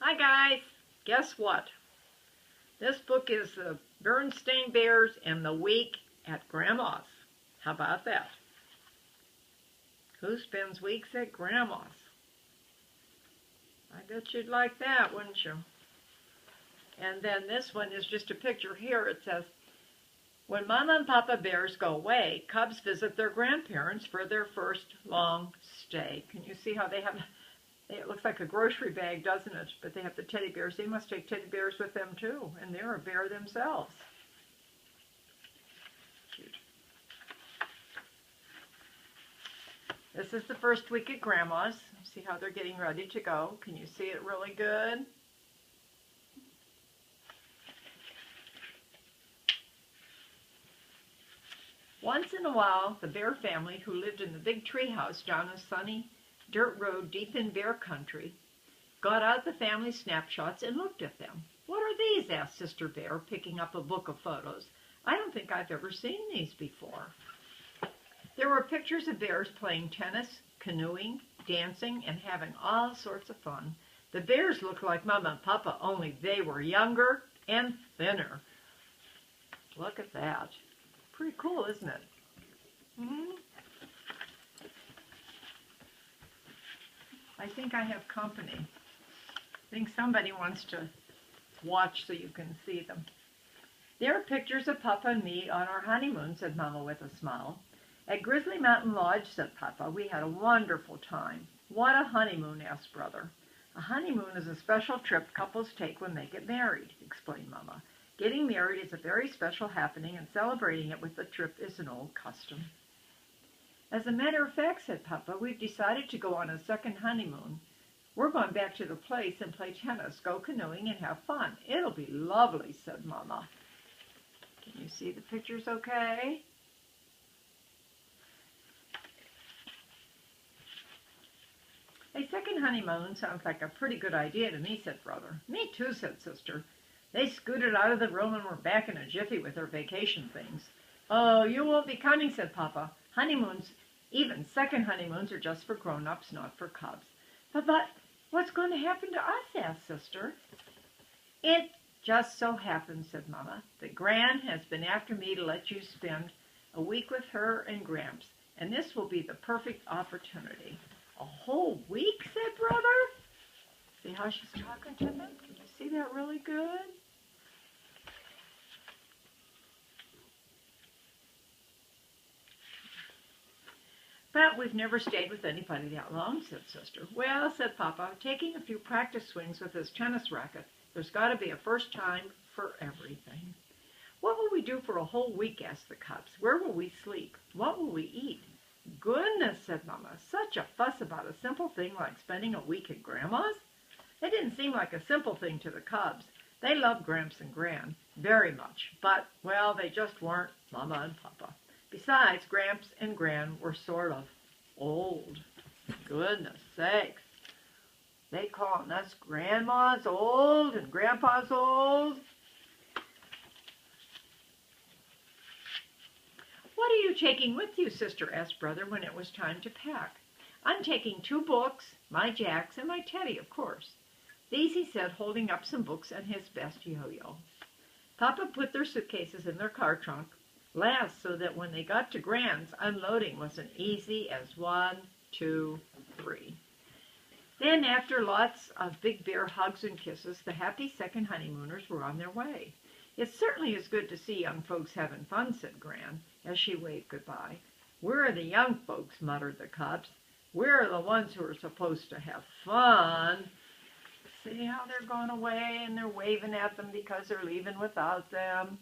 Hi guys, guess what? This book is the Berenstain Bears and the Week at Grandma's. How about that? Who spends weeks at Grandma's? I bet you'd like that, wouldn't you? And then this one is just a picture here. It says, when Mama and Papa Bears go away, cubs visit their grandparents for their first long stay. Can you see how they have, it looks like a grocery bag, doesn't it? But they have the teddy bears. They must take teddy bears with them too, and they're a bear themselves. Cute. This is the first week at Grandma's. See how they're getting ready to go. Can you see it really good? Once in a while, the Bear family, who lived in the big tree house down a sunny dirt road deep in Bear country, got out the family snapshots and looked at them. What are these? Asked Sister Bear, picking up a book of photos. I don't think I've ever seen these before. There were pictures of bears playing tennis, canoeing, dancing, and having all sorts of fun. The bears looked like Mama and Papa, only they were younger and thinner. Look at that. Pretty cool, isn't it? I think I have company. I think somebody wants to watch so you can see them. There are pictures of Papa and me on our honeymoon, said Mama with a smile. At Grizzly Mountain Lodge, said Papa, we had a wonderful time. What a honeymoon, asked Brother. A honeymoon is a special trip couples take when they get married, explained Mama. Getting married is a very special happening, and celebrating it with a trip is an old custom. As a matter of fact, said Papa, we've decided to go on a second honeymoon. We're going back to the place and play tennis, go canoeing, and have fun. It'll be lovely, said Mama. Can you see the pictures okay? A second honeymoon sounds like a pretty good idea to me, said Brother. Me too, said Sister. They scooted out of the room and were back in a jiffy with their vacation things. Oh, you won't be coming, said Papa. Honeymoons, even second honeymoons, are just for grown-ups, not for cubs. But what's going to happen to us, asked Sister. It just so happens, said Mama, that Gran has been after me to let you spend a week with her and Gramps, and this will be the perfect opportunity. A whole week, said Brother. See how she's talking to them? Can you see that really good? But we've never stayed with anybody that long, said Sister. Well, said Papa, taking a few practice swings with his tennis racket. There's got to be a first time for everything. What will we do for a whole week, asked the cubs. Where will we sleep? What will we eat? Goodness, said Mama, such a fuss about a simple thing like spending a week at Grandma's? It didn't seem like a simple thing to the cubs. They loved Gramps and Gran very much, but, well, they just weren't Mama and Papa. Besides, Gramps and Gran were sort of old. Goodness sakes. They calling us Grandma's old and Grandpa's old. What are you taking with you, Sister? Asked Brother when it was time to pack. I'm taking 2 books, my Jacks, and my Teddy, of course. These, he said, holding up some books and his best yo-yo. Papa put their suitcases in their car trunk last so that when they got to Gran's, unloading was as easy as 1, 2, 3. Then, after lots of Big Bear hugs and kisses, the happy second honeymooners were on their way. It certainly is good to see young folks having fun, said Gran, as she waved goodbye. We're the young folks, muttered the cubs. We're the ones who are supposed to have fun. See how they're going away and they're waving at them because they're leaving without them.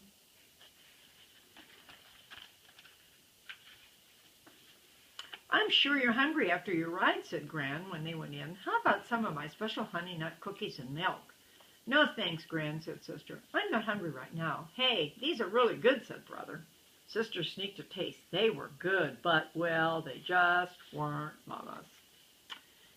I'm sure you're hungry after your ride, said Gran when they went in. How about some of my special honey nut cookies and milk? No thanks, Gran, said Sister. I'm not hungry right now. Hey, these are really good, said Brother. Sister sneaked a taste. They were good, but, well, they just weren't Mama's.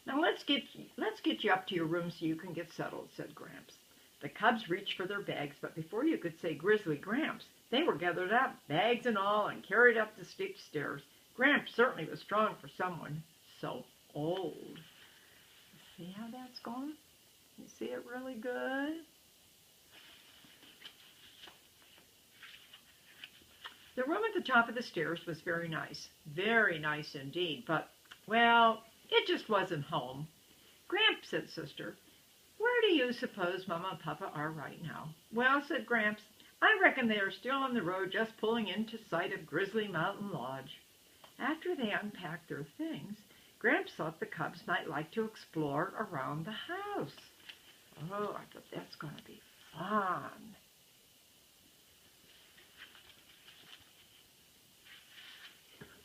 Now let's get you up to your room so you can get settled, said Gramps. The cubs reached for their bags, but before you could say Grizzly Gramps, they were gathered up, bags and all, and carried up the steep stairs. Gramps certainly was strong for someone so old. See how that's going? You see it really good? The room at the top of the stairs was very nice indeed, but, well, it just wasn't home. Gramps, said Sister, where do you suppose Mama and Papa are right now? Well, said Gramps, I reckon they are still on the road just pulling into sight of Grizzly Mountain Lodge. After they unpacked their things, Gramps thought the cubs might like to explore around the house. Oh, I thought that's going to be fun.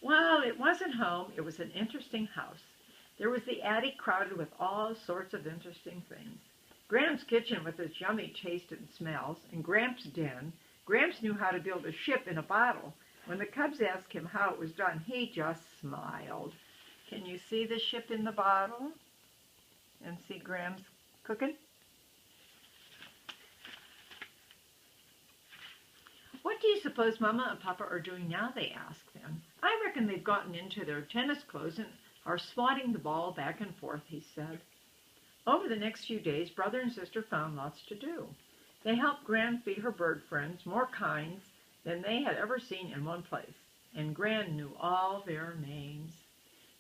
Well, it wasn't home. It was an interesting house. There was the attic crowded with all sorts of interesting things. Gramps' kitchen with its yummy taste and smells, and Gramps' den. Gramps knew how to build a ship in a bottle. When the cubs asked him how it was done, he just smiled. Can you see the ship in the bottle? And see Gramps cooking? What do you suppose Mama and Papa are doing now, they asked then. I reckon they've gotten into their tennis clothes and are swatting the ball back and forth, he said. Over the next few days, Brother and Sister found lots to do. They helped Gran feed her bird friends, more kinds than they had ever seen in one place, and Gran knew all their names.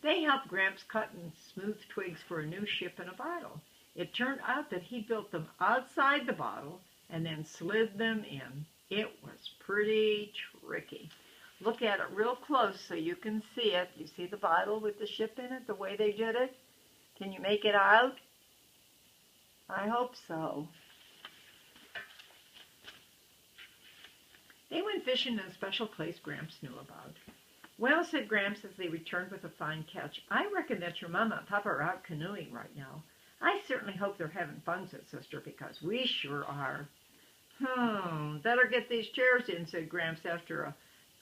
They helped Gramps cut and smooth twigs for a new ship in a bottle. It turned out that he built them outside the bottle and then slid them in. It was pretty tricky. Look at it real close so you can see it. You see the bottle with the ship in it, the way they did it? Can you make it out? I hope so. They went fishing in a special place Gramps knew about. Well, said Gramps as they returned with a fine catch, I reckon that your Mama and Papa are out canoeing right now. I certainly hope they're having fun, said Sister, because we sure are. Better get these chairs in, said Gramps after a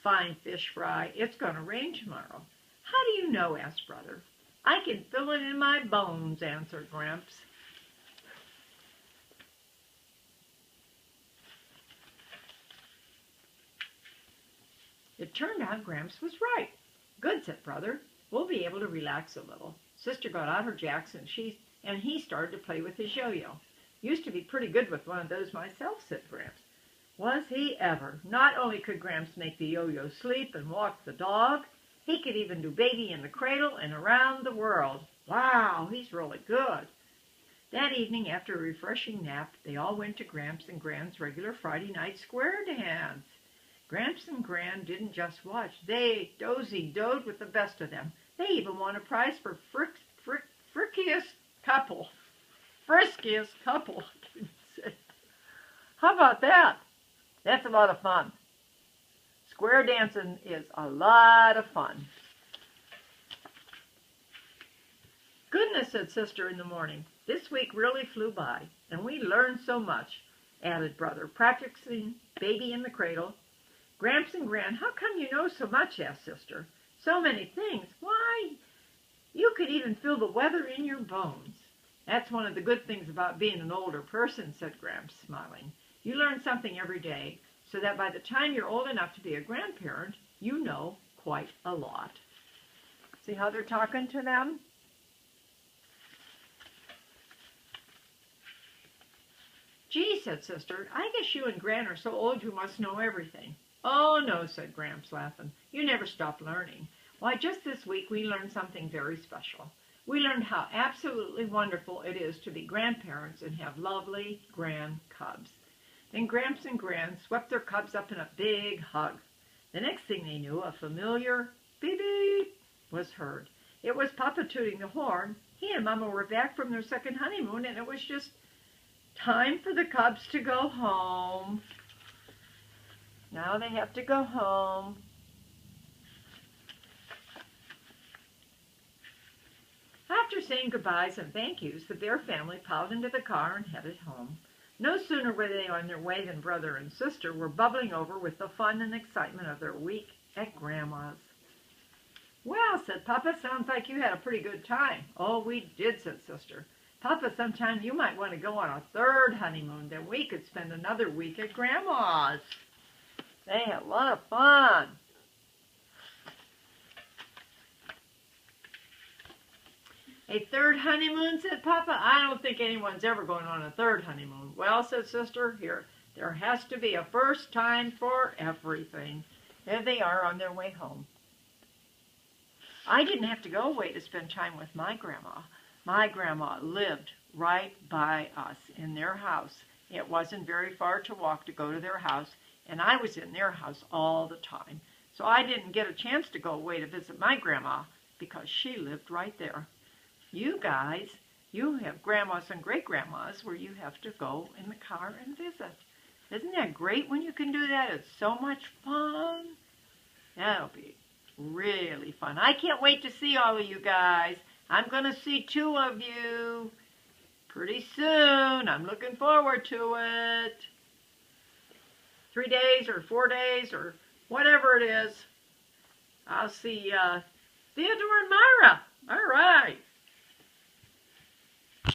fine fish fry. It's going to rain tomorrow. How do you know, asked Brother. I can feel it in my bones, answered Gramps. It turned out Gramps was right. Good, said Brother. We'll be able to relax a little. Sister got out her jacks and he started to play with his yo-yo. Used to be pretty good with one of those myself, said Gramps. Was he ever? Not only could Gramps make the yo-yo sleep and walk the dog, he could even do baby in the cradle and around the world. Wow, he's really good. That evening, after a refreshing nap, they all went to Gramps and Gran's regular Friday night square dance. Gramps and Gran didn't just watch. They dozy-doed with the best of them. They even won a prize for friskiest couple. Friskiest couple. How about that? That's a lot of fun. Square dancing is a lot of fun. Goodness, said Sister in the morning. This week really flew by, and we learned so much, added Brother, practicing baby in the cradle. Gramps and Gran, how come you know so much, asked Sister. So many things. Why, you could even feel the weather in your bones. That's one of the good things about being an older person, said Gramps, smiling. You learn something every day, so that by the time you're old enough to be a grandparent, you know quite a lot. See how they're talking to them? Gee, said Sister, I guess you and Gran are so old you must know everything. Oh, no, said Gramps, laughing. You never stop learning. Why, just this week we learned something very special. We learned how absolutely wonderful it is to be grandparents and have lovely grand cubs. Then Gramps and Gran swept their cubs up in a big hug. The next thing they knew, a familiar beep-beep was heard. It was Papa tooting the horn. He and Mama were back from their second honeymoon, and it was just time for the cubs to go home. Now they have to go home. After saying goodbyes and thank yous, the Bear family piled into the car and headed home. No sooner were they on their way than Brother and Sister were bubbling over with the fun and excitement of their week at Grandma's. Well, said Papa, sounds like you had a pretty good time. Oh, we did, said Sister. Papa, sometime you might want to go on a third honeymoon, then we could spend another week at Grandma's. They had a lot of fun. A third honeymoon, said Papa. I don't think anyone's ever going on a third honeymoon. Well, said Sister, here, there has to be a first time for everything. There they are on their way home. I didn't have to go away to spend time with my grandma. My grandma lived right by us in their house. It wasn't very far to walk to go to their house, and I was in their house all the time. So I didn't get a chance to go away to visit my grandma because she lived right there. You guys, you have grandmas and great-grandmas where you have to go in the car and visit. Isn't that great when you can do that? It's so much fun. That'll be really fun. I can't wait to see all of you guys. I'm going to see 2 of you pretty soon. I'm looking forward to it. 3 days or 4 days or whatever it is. I'll see Theodore and Myra. All right.